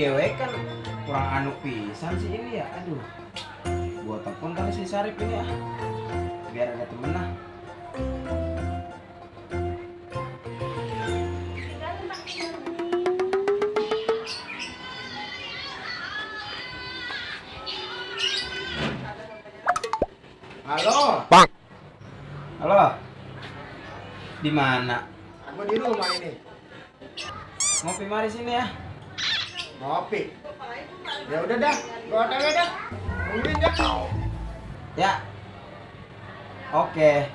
dewe kan kurang anu pisan sih ini ya. Aduh. Gua telepon kali si Sarip ini ah. Biar ada temen lah. Halo. Bang. Halo. Di mana? Aku di rumah ini. Ngopi mari sini ya. Ngopi. Ya udah dah, gua OTW dah. Tungguin dah. Ya. Oke.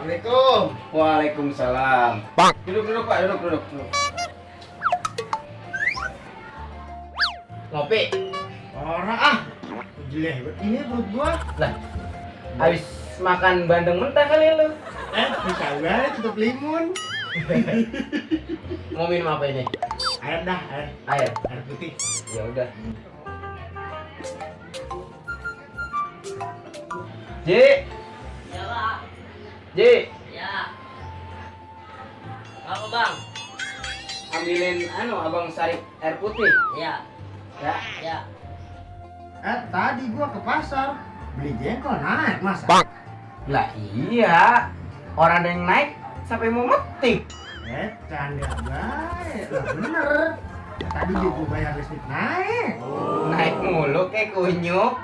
Assalamualaikum. Waalaikumsalam. Bang. Duduk Pak, duduk. Ngopi. Orang ah. Jelek ini perut gua. Lah. Habis makan bandeng mentah kali lu. Bisa banget tutup limun. Mau minum apa ini? Air dah, air. Air. Air putih. Ya udah. Ji. Ya, Pak. Ji, Ya. Apa, Bang? ambilin Abang Sarip air putih. Ya. Ya. Ya. Tadi gua ke pasar beli jengkol naik masa. Bang. Lah iya. Orang ada yang naik sampai mau metik. Canda baik. Lah bener. Tadi dia gua bayar listrik naik. Naik mulu kayak kunyuk.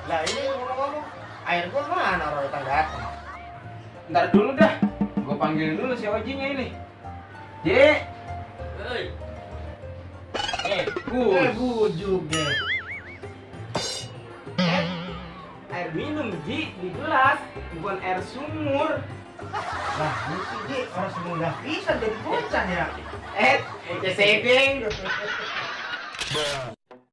Lah ini ngomong-ngomong air gua mana orang datang datang. Ntar dulu dah. Gua panggil dulu si Ojinya ini. Ji. Hei. Gus. Bujuk deh. Air minum Ji di gelas, bukan air sumur. Lah ini sih Ji, orang semua udah bisa jadi bocah ya. Bocah sedeng.